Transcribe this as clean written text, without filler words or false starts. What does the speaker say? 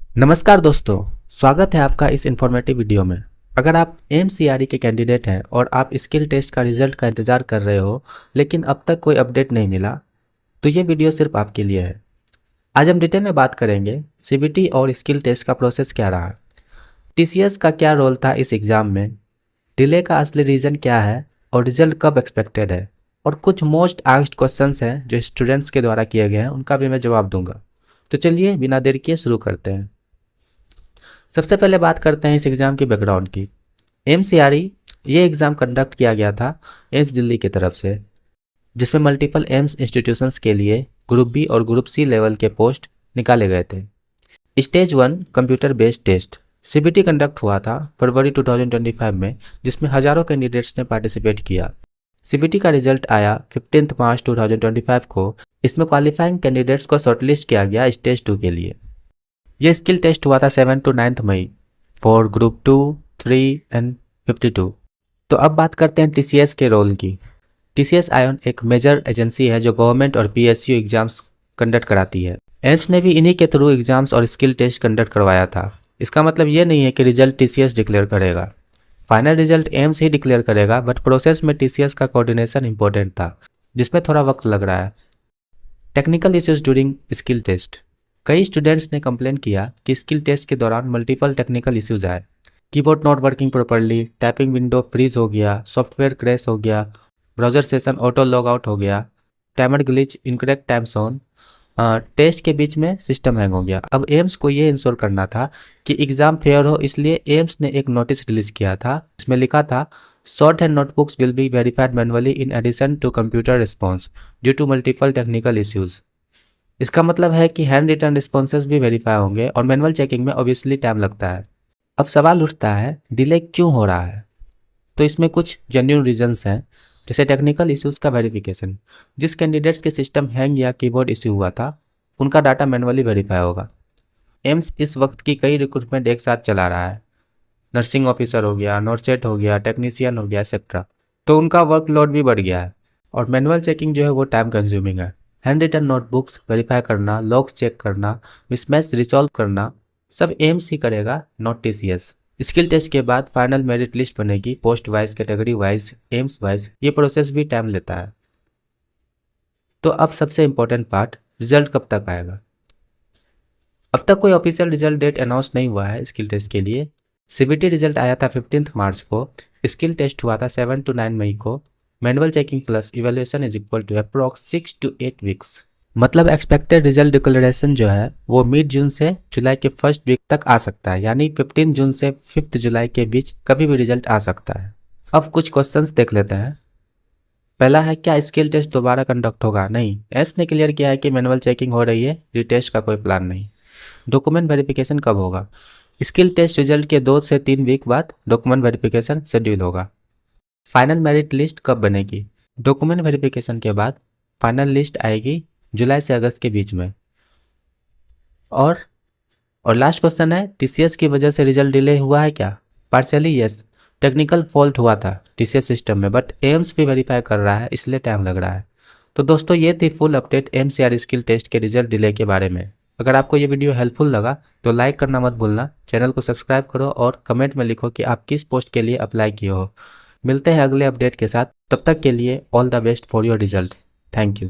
नमस्कार दोस्तों, स्वागत है आपका इस इन्फॉर्मेटिव वीडियो में। अगर आप एमसीआरई के कैंडिडेट हैं और आप स्किल टेस्ट का रिजल्ट का इंतज़ार कर रहे हो लेकिन अब तक कोई अपडेट नहीं मिला, तो ये वीडियो सिर्फ आपके लिए है। आज हम डिटेल में बात करेंगे सीबीटी और स्किल टेस्ट का प्रोसेस क्या रहा, टीसीएस का क्या रोल था इस एग्ज़ाम में, डिले का असली रीज़न क्या है और रिजल्ट कब एक्सपेक्टेड है, और कुछ मोस्ट आस्क्ड क्वेश्चंस हैं जो स्टूडेंट्स के द्वारा किए गए हैं, उनका भी मैं जवाब दूंगा। तो चलिए बिना देर किए शुरू करते हैं। सबसे पहले बात करते हैं इस एग्ज़ाम की बैकग्राउंड की। एमसीआरई ये एग्ज़ाम कंडक्ट किया गया था एम्स दिल्ली की तरफ से, जिसमें मल्टीपल एम्स इंस्टीट्यूशंस के लिए ग्रुप बी और ग्रुप सी लेवल के पोस्ट निकाले गए थे। Stage 1 computer based test CBT conduct हुआ था फरवरी 2025 में, जिसमें हज़ारों कैंडिडेट्स ने पार्टिसिपेट किया। सीबीटी का रिजल्ट आया 15 मार्च 2025 को। इसमें क्वालिफाइंग कैंडिडेट्स को शॉर्टलिस्ट किया गया स्टेज 2 के लिए। यह स्किल टेस्ट हुआ था 7 to 9 मई फॉर ग्रुप 2, 3 एंड 52। तो अब बात करते हैं टीसीएस के रोल की। टीसीएस आयन एक मेजर एजेंसी है जो गवर्नमेंट और पीएसयू एग्जाम्स कंडक्ट कराती है। एम्स ने भी इन्हीं के थ्रू एग्जाम्स और स्किल टेस्ट कंडक्ट करवाया था। इसका मतलब ये नहीं है कि रिजल्ट टीसीएस डिक्लेयर करेगा, फाइनल रिजल्ट एम्स ही डिक्लेयर करेगा, बट प्रोसेस में टीसीएस का कोऑर्डिनेशन इंपॉर्टेंट था, जिसमें थोड़ा वक्त लग रहा है। Technical issues during skill test. कई स्टूडेंट्स ने कंप्लेन किया कि स्किल टेस्ट के दौरान मल्टीपल टेक्निकल इश्यूज आए। Keyboard not working properly, typing window freeze हो गया, सॉफ्टवेयर क्रैश हो गया, browser session auto log out हो गया, timer glitch, incorrect time zone, test के बीच में सिस्टम हैंग हो गया। अब एम्स को ये इंश्योर करना था कि एग्जाम फेयर हो, इसलिए एम्स ने एक नोटिस रिलीज किया था। इसमें लिखा था short hand notebooks will be verified manually in addition to computer response due to multiple technical issues. इसका मतलब है कि हैंड रिटर्न रिस्पॉन्सेज भी वेरीफाई होंगे और मैनुअल चेकिंग में ऑब्वियसली टाइम लगता है। अब सवाल उठता है डिले क्यों हो रहा है। तो इसमें कुछ जेन्युइन रीजंस हैं, जैसे टेक्निकल इश्यूज का वेरिफिकेशन। जिस कैंडिडेट्स के सिस्टम हैंग या कीबोर्ड इश्यू हुआ था उनका डाटा मैनुअली वेरीफाई होगा। एम्स इस वक्त की कई रिक्रूटमेंट एक साथ चला रहा है। नर्सिंग ऑफिसर हो गया, नॉर्सेट हो गया, टेक्नीशियन हो गया, एक्सेट्रा। तो उनका वर्कलोड भी बढ़ गया है और मैनुअल चेकिंग जो है वो टाइम कंज्यूमिंग है। हैंड रिटन नोटबुक्स वेरीफाई करना, लॉग्स चेक करना, मिसमैच रिसॉल्व करना, सब एम्स ही करेगा, नॉट टीसीएस। स्किल टेस्ट के बाद फाइनल मेरिट लिस्ट बनेगी, post wise, category wise, AIIMS wise. ये प्रोसेस भी टाइम लेता है। तो अब सबसे इम्पोर्टेंट पार्ट, रिजल्ट कब तक आएगा। अब तक कोई ऑफिशियल रिजल्ट डेट अनाउंस नहीं हुआ है स्किल टेस्ट के लिए। सीबीटी रिजल्ट आया था 15 मार्च को, स्किल टेस्ट हुआ था 7 to 9 मई को। Manual checking plus evaluation is equal to approx 6 to 8 weeks. मतलब एक्सपेक्टेड रिजल्ट डिक्लेरेशन जो है वो मिड जून से जुलाई के फर्स्ट वीक तक आ सकता है, यानी 15 जून से 5 जुलाई के बीच कभी भी रिजल्ट आ सकता है। अब कुछ क्वेश्चंस देख लेते हैं। पहला है, क्या स्किल टेस्ट दोबारा कंडक्ट होगा? नहीं, एम्स ने क्लियर किया है कि मैनुअल चेकिंग हो रही है, रीटेस्ट का कोई प्लान नहीं। डॉक्यूमेंट वेरिफिकेशन कब होगा? स्किल टेस्ट रिजल्ट के 2 से 3 वीक बाद डॉक्यूमेंट वेरिफिकेशन शेड्यूल होगा। फाइनल मेरिट लिस्ट कब बनेगी? डॉक्यूमेंट वेरिफिकेशन के बाद फाइनल लिस्ट आएगी जुलाई से अगस्त के बीच में। और लास्ट क्वेश्चन है, टीसीएस की वजह से रिजल्ट डिले हुआ है क्या? पार्शियली यस, टेक्निकल फॉल्ट हुआ था टीसीएस सिस्टम में, बट एम्स भी वेरीफाई कर रहा है, इसलिए टाइम लग रहा है। तो दोस्तों ये थी full update MCR skill test के रिजल्ट डिले के बारे में। अगर आपको ये वीडियो हेल्पफुल लगा तो लाइक करना मत भूलना, चैनल को सब्सक्राइब करो और कमेंट में लिखो कि आप किस पोस्ट के लिए अप्लाई किए हो। मिलते हैं अगले अपडेट के साथ, तब तक के लिए all the best for your result. Thank you.